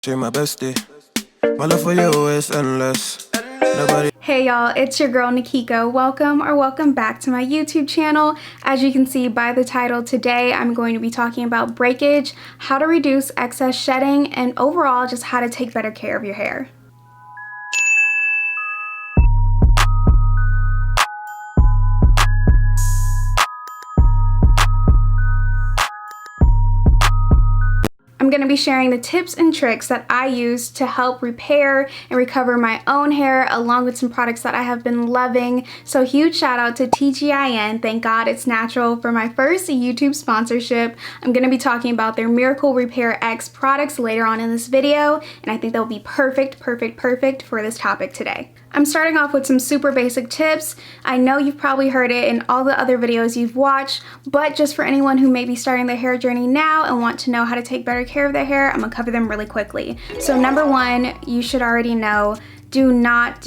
You're my bestie. My love for you is endless. Nobody. Hey y'all, it's your girl Nikiko. Welcome back to my YouTube channel. As you can see by the title, today I'm going to be talking about breakage, how to reduce excess shedding, and overall just how to take better care of your hair. I'm going to be sharing the tips and tricks that I use to help repair and recover my own hair, along with some products that I have been loving. So huge shout out to TGIN, thank God it's natural, for my first YouTube sponsorship. I'm going to be talking about their Miracle Repairx products later on in this video, and I think they'll be perfect for this topic today. I'm starting off with some super basic tips. I know you've probably heard it in all the other videos you've watched, but just for anyone who may be starting their hair journey now and want to know how to take better care of their hair, I'm gonna cover them really quickly. So number one, you should already know, do not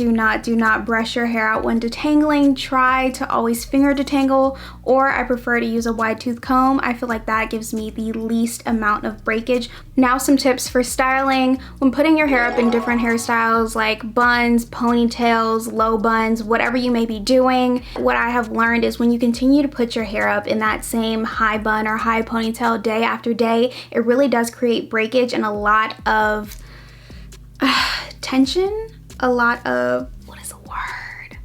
brush your hair out when detangling. Try to always finger detangle, or I prefer to use a wide tooth comb. I feel like that gives me the least amount of breakage. Now some tips for styling. When putting your hair up in different hairstyles like buns, ponytails, low buns, whatever you may be doing, what I have learned is when you continue to put your hair up in that same high bun or high ponytail day after day, it really does create breakage and a lot of tension. A lot of, what is the word?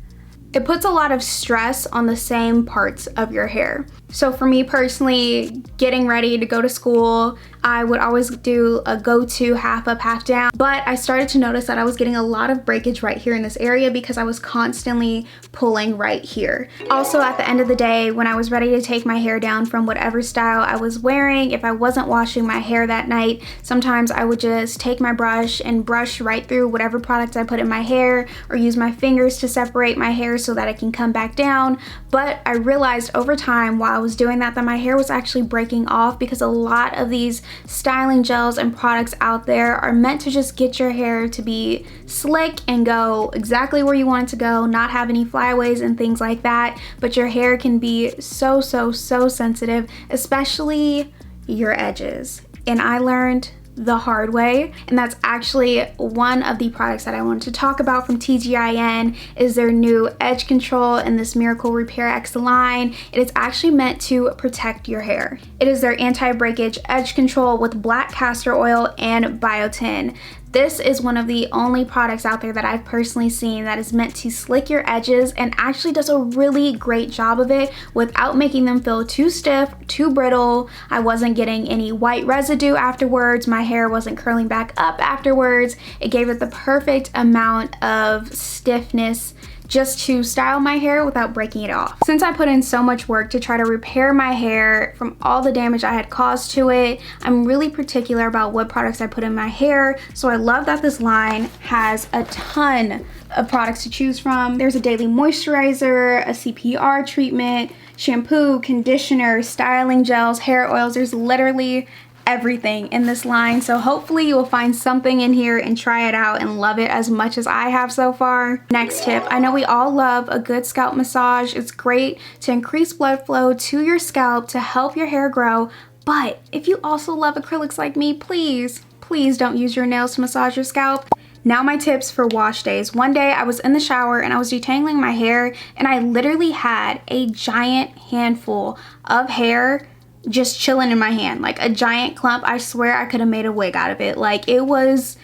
It puts a lot of stress on the same parts of your hair. So for me personally, getting ready to go to school, I would always do a go-to half up, half down, but I started to notice that I was getting a lot of breakage right here in this area because I was constantly pulling right here. Also, at the end of the day, when I was ready to take my hair down from whatever style I was wearing, if I wasn't washing my hair that night, sometimes I would just take my brush and brush right through whatever product I put in my hair, or use my fingers to separate my hair so that it can come back down. But I realized over time while I was doing that my hair was actually breaking off, because a lot of these styling gels and products out there are meant to just get your hair to be slick and go exactly where you want it to go, not have any flyaways and things like that. But your hair can be so sensitive, especially your edges. And I learned the hard way, and that's actually one of the products that I wanted to talk about from TGIN is their new edge control in this Miracle Repairx line. It is actually meant to protect your hair. It is their anti-breakage edge control with black castor oil and biotin. This is one of the only products out there that I've personally seen that is meant to slick your edges and actually does a really great job of it without making them feel too stiff, too brittle. I wasn't getting any white residue afterwards. My hair wasn't curling back up afterwards. It gave it the perfect amount of stiffness just to style my hair without breaking it off. Since I put in so much work to try to repair my hair from all the damage I had caused to it, I'm really particular about what products I put in my hair. So I love that this line has a ton of products to choose from. There's a daily moisturizer, a CPR treatment, shampoo, conditioner, styling gels, hair oils. There's literally everything in this line, so hopefully you will find something in here and try it out and love it as much as I have so far. Next tip, I know we all love a good scalp massage. It's great to increase blood flow to your scalp to help your hair grow, but if you also love acrylics like me, please don't use your nails to massage your scalp. Now my tips for wash days. One day I was in the shower and I was detangling my hair, and I literally had a giant handful of hair just chilling in my hand, like a giant clump. I swear I could have made a wig out of it. Like, it was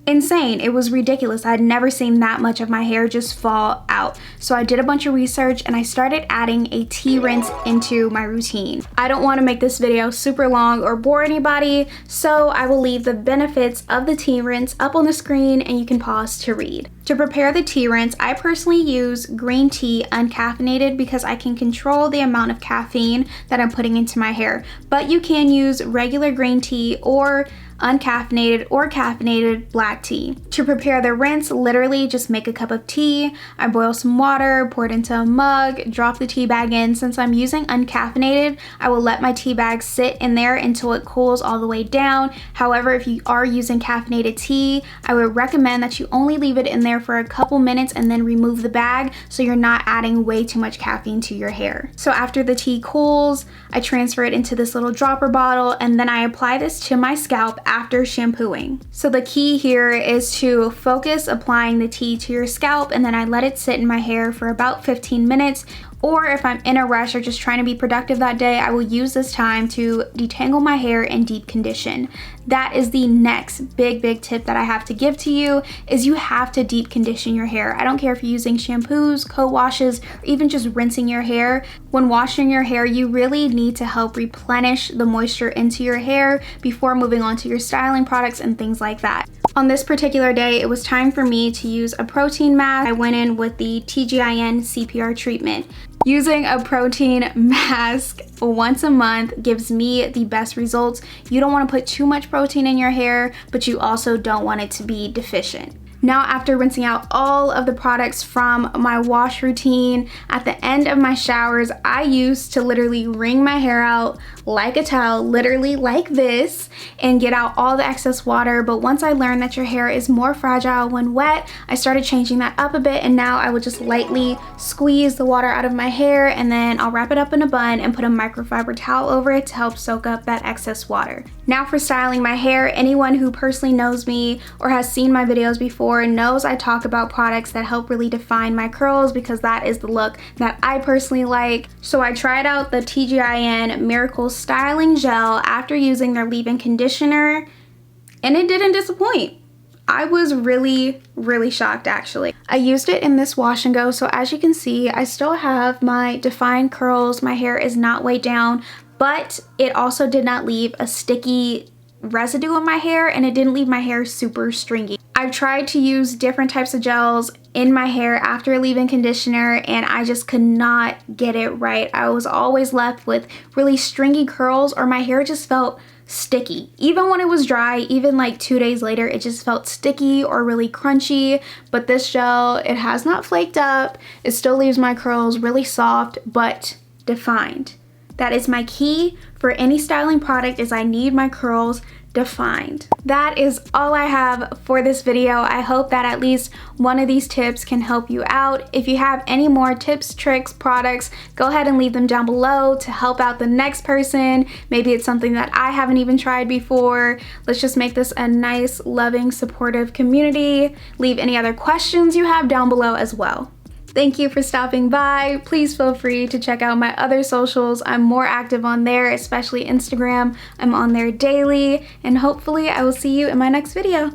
insane. It was ridiculous. I had never seen that much of my hair just fall out. So I did a bunch of research and I started adding a tea rinse into my routine. I don't want to make this video super long or bore anybody, so I will leave the benefits of the tea rinse up on the screen and you can pause to read. To prepare the tea rinse, I personally use green tea uncaffeinated because I can control the amount of caffeine that I'm putting into my hair. But you can use regular green tea or uncaffeinated or caffeinated black tea. To prepare the rinse, literally just make a cup of tea. I boil some water, pour it into a mug, drop the tea bag in. Since I'm using uncaffeinated, I will let my tea bag sit in there until it cools all the way down. However, if you are using caffeinated tea, I would recommend that you only leave it in there for a couple minutes and then remove the bag so you're not adding way too much caffeine to your hair. So after the tea cools, I transfer it into this little dropper bottle and then I apply this to my scalp after shampooing. So the key here is to focus applying the tea to your scalp, and then I let it sit in my hair for about 15 minutes. Or if I'm in a rush or just trying to be productive that day, I will use this time to detangle my hair and deep condition. That is the next big tip that I have to give to you, is you have to deep condition your hair. I don't care if you're using shampoos, co-washes, or even just rinsing your hair. When washing your hair, you really need to help replenish the moisture into your hair before moving on to your styling products and things like that. On this particular day, it was time for me to use a protein mask. I went in with the TGIN CPR treatment. Using a protein mask once a month gives me the best results. You don't want to put too much protein in your hair, but you also don't want it to be deficient. Now, after rinsing out all of the products from my wash routine, at the end of my showers, I used to literally wring my hair out like a towel, literally like this, and get out all the excess water. But once I learned that your hair is more fragile when wet, I started changing that up a bit, and now I would just lightly squeeze the water out of my hair, and then I'll wrap it up in a bun and put a microfiber towel over it to help soak up that excess water. Now for styling my hair, anyone who personally knows me or has seen my videos before knows I talk about products that help really define my curls, because that is the look that I personally like. So I tried out the TGIN Miracle Styling Gel after using their leave-in conditioner, and it didn't disappoint. I was really shocked actually. I used it in this wash and go, so as you can see, I still have my defined curls. My hair is not weighed down, but it also did not leave a sticky residue in my hair, and it didn't leave my hair super stringy. I've tried to use different types of gels in my hair after a leave-in conditioner, and I just could not get it right. I was always left with really stringy curls, or my hair just felt sticky. Even when it was dry, even like 2 days later, it just felt sticky or really crunchy. But this gel, it has not flaked up. It still leaves my curls really soft but defined. That is my key for any styling product, is I need my curls defined. That is all I have for this video. I hope that at least one of these tips can help you out. If you have any more tips, tricks, products, go ahead and leave them down below to help out the next person. Maybe it's something that I haven't even tried before. Let's just make this a nice, loving, supportive community. Leave any other questions you have down below as well. Thank you for stopping by. Please feel free to check out my other socials. I'm more active on there, especially Instagram. I'm on there daily, and hopefully I will see you in my next video.